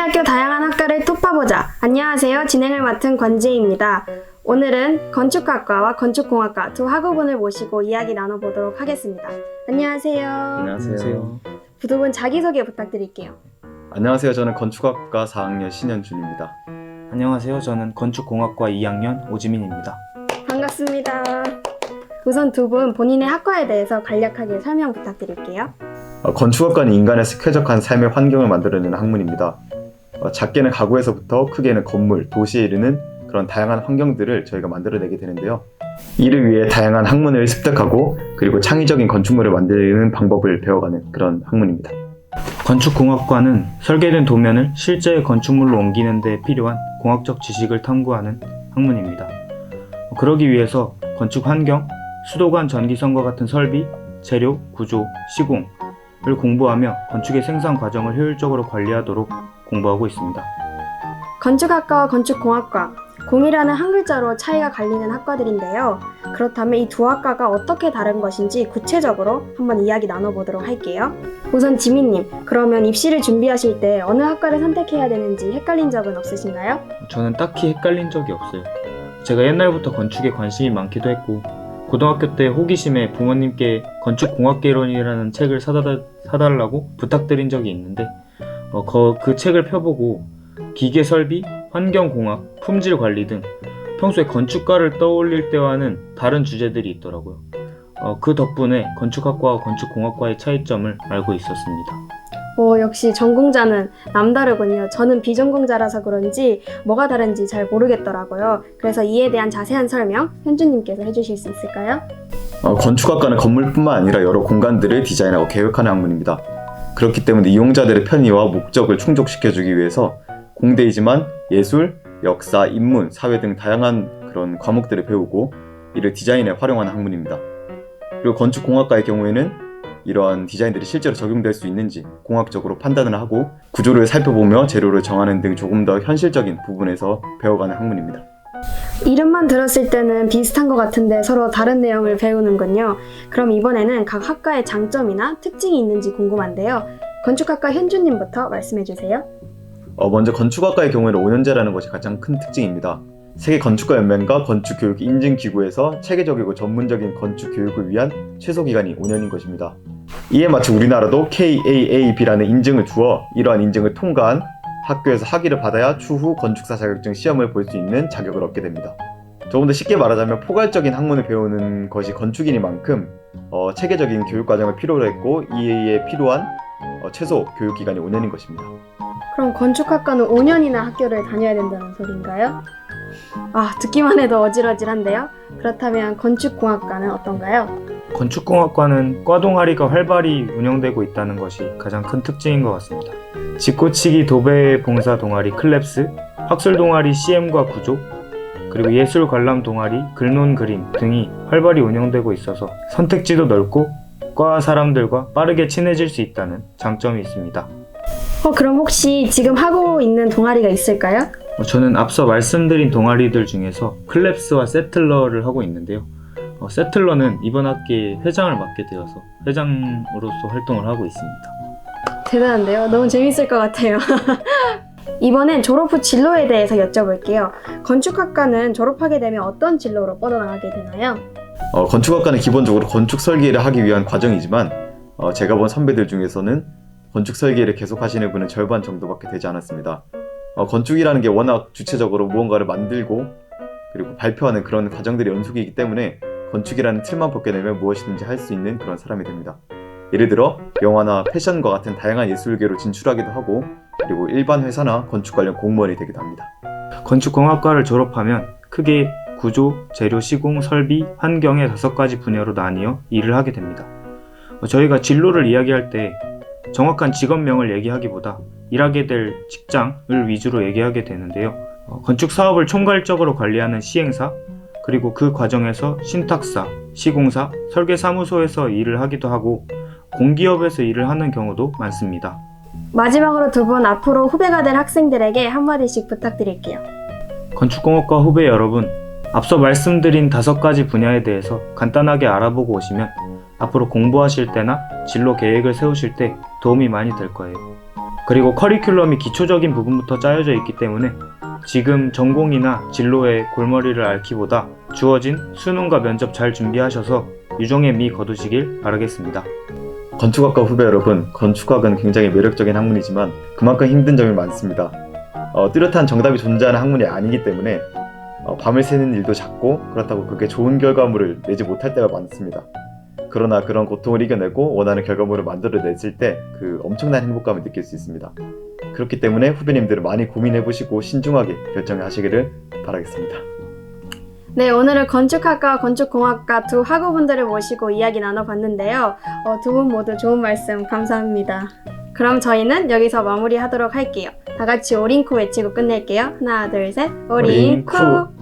대학교 다양한 학과를 톱봐보자. 안녕하세요. 진행을 맡은 권지혜입니다. 오늘은 건축학과와 건축공학과 두 학우분을 모시고 이야기 나눠보도록 하겠습니다. 안녕하세요. 안녕하세요. 두 분 자기소개 부탁드릴게요. 안녕하세요. 저는 건축학과 4학년 신현준입니다. 안녕하세요. 저는 건축공학과 2학년 오지민입니다. 반갑습니다. 우선 두 분 본인의 학과에 대해서 간략하게 설명 부탁드릴게요. 건축학과는 인간에서 쾌적한 삶의 환경을 만들어내는 학문입니다. 작게는 가구에서부터 크게는 건물, 도시에 이르는 그런 다양한 환경들을 저희가 만들어내게 되는데요. 이를 위해 다양한 학문을 습득하고 그리고 창의적인 건축물을 만드는 방법을 배워가는 그런 학문입니다. 건축공학과는 설계된 도면을 실제 건축물로 옮기는 데 필요한 공학적 지식을 탐구하는 학문입니다. 그러기 위해서 건축 환경, 수도관 전기선과 같은 설비, 재료, 구조, 시공을 공부하며 건축의 생산 과정을 효율적으로 관리하도록 공부하고 있습니다. 건축학과와 건축공학과, 공이라는 한 글자로 차이가 갈리는 학과들인데요. 그렇다면 이 두 학과가 어떻게 다른 것인지 구체적으로 한번 이야기 나눠보도록 할게요. 우선 지민님, 그러면 입시를 준비하실 때 어느 학과를 선택해야 되는지 헷갈린 적은 없으신가요? 저는 딱히 헷갈린 적이 없어요. 제가 옛날부터 건축에 관심이 많기도 했고 고등학교 때 호기심에 부모님께 건축공학개론이라는 책을 사달라고 부탁드린 적이 있는데 그 책을 펴보고 기계설비, 환경공학, 품질관리 등 평소에 건축가를 떠올릴 때와는 다른 주제들이 있더라고요. 그 덕분에 건축학과와 건축공학과의 차이점을 알고 있었습니다. 역시 전공자는 남다르군요. 저는 비전공자라서 그런지 뭐가 다른지 잘 모르겠더라고요. 그래서 이에 대한 자세한 설명 현주님께서 해주실 수 있을까요? 건축학과는 건물뿐만 아니라 여러 공간들을 디자인하고 계획하는 학문입니다. 그렇기 때문에 이용자들의 편의와 목적을 충족시켜주기 위해서 공대이지만 예술, 역사, 인문, 사회 등 다양한 그런 과목들을 배우고 이를 디자인에 활용하는 학문입니다. 그리고 건축공학과의 경우에는 이러한 디자인들이 실제로 적용될 수 있는지 공학적으로 판단을 하고 구조를 살펴보며 재료를 정하는 등 조금 더 현실적인 부분에서 배워가는 학문입니다. 이름만 들었을 때는 비슷한 것 같은데 서로 다른 내용을 배우는군요. 그럼 이번에는 각 학과의 장점이나 특징이 있는지 궁금한데요. 건축학과 현주님부터 말씀해주세요. 먼저 건축학과의 경우에는 5년제라는 것이 가장 큰 특징입니다. 세계 건축가 연맹과 건축교육 인증기구에서 체계적이고 전문적인 건축 교육을 위한 최소 기간이 5년인 것입니다. 이에 맞춰 우리나라도 KAAB라는 인증을 주어 이러한 인증을 통과한 학교에서 학위를 받아야 추후 건축사 자격증 시험을 볼 수 있는 자격을 얻게 됩니다. 조금 더 쉽게 말하자면 포괄적인 학문을 배우는 것이 건축인이만큼 체계적인 교육과정을 필요로 했고 이에 필요한 최소 교육기간이 5년인 것입니다. 그럼 건축학과는 5년이나 학교를 다녀야 된다는 소리인가요? 듣기만 해도 어질어질한데요. 그렇다면 건축공학과는 어떤가요? 건축공학과는 과 동아리가 활발히 운영되고 있다는 것이 가장 큰 특징인 것 같습니다. 집고치기 도배 봉사 동아리 클랩스, 학술 동아리 CM과 구조, 그리고 예술 관람 동아리 글논 그림 등이 활발히 운영되고 있어서 선택지도 넓고 과 사람들과 빠르게 친해질 수 있다는 장점이 있습니다. 그럼 혹시 지금 하고 있는 동아리가 있을까요? 저는 앞서 말씀드린 동아리들 중에서 클랩스와 세틀러를 하고 있는데요. 세틀러는 이번 학기에 회장을 맡게 되어서 회장으로서 활동을 하고 있습니다. 대단한데요? 너무 재밌을 것 같아요. 이번엔 졸업 후 진로에 대해서 여쭤볼게요. 건축학과는 졸업하게 되면 어떤 진로로 뻗어나가게 되나요? 건축학과는 기본적으로 건축 설계를 하기 위한 과정이지만 제가 본 선배들 중에서는 건축 설계를 계속 하시는 분은 절반 정도밖에 되지 않았습니다. 건축이라는 게 워낙 주체적으로 무언가를 만들고 그리고 발표하는 그런 과정들의 연속이기 때문에 건축이라는 틀만 벗게 되면 무엇이든지 할 수 있는 그런 사람이 됩니다. 예를 들어 영화나 패션과 같은 다양한 예술계로 진출하기도 하고 그리고 일반 회사나 건축 관련 공무원이 되기도 합니다. 건축공학과를 졸업하면 크게 구조, 재료, 시공, 설비, 환경의 5가지 분야로 나뉘어 일을 하게 됩니다. 저희가 진로를 이야기할 때 정확한 직업명을 얘기하기보다 일하게 될 직장을 위주로 얘기하게 되는데요. 건축 사업을 총괄적으로 관리하는 시행사, 그리고 그 과정에서 신탁사, 시공사, 설계사무소에서 일을 하기도 하고 공기업에서 일을 하는 경우도 많습니다. 마지막으로 두 분 앞으로 후배가 될 학생들에게 한마디씩 부탁드릴게요. 건축공학과 후배 여러분, 앞서 말씀드린 5가지 분야에 대해서 간단하게 알아보고 오시면 앞으로 공부하실 때나 진로 계획을 세우실 때 도움이 많이 될 거예요. 그리고 커리큘럼이 기초적인 부분부터 짜여져 있기 때문에 지금 전공이나 진로의 골머리를 앓기보다 주어진 수능과 면접 잘 준비하셔서 유종의 미 거두시길 바라겠습니다. 건축학과 후배 여러분, 건축학은 굉장히 매력적인 학문이지만 그만큼 힘든 점이 많습니다. 뚜렷한 정답이 존재하는 학문이 아니기 때문에 밤을 새는 일도 잦고 그렇다고 그게 좋은 결과물을 내지 못할 때가 많습니다. 그러나 그런 고통을 이겨내고 원하는 결과물을 만들어냈을 때 그 엄청난 행복감을 느낄 수 있습니다. 그렇기 때문에 후배님들은 많이 고민해보시고 신중하게 결정하시기를 바라겠습니다. 네, 오늘은 건축학과, 건축공학과 두 학우분들을 모시고 이야기 나눠봤는데요. 두 분 모두 좋은 말씀 감사합니다. 그럼 저희는 여기서 마무리하도록 할게요. 다 같이 오링쿠 외치고 끝낼게요. 하나, 둘, 셋. 오링쿠!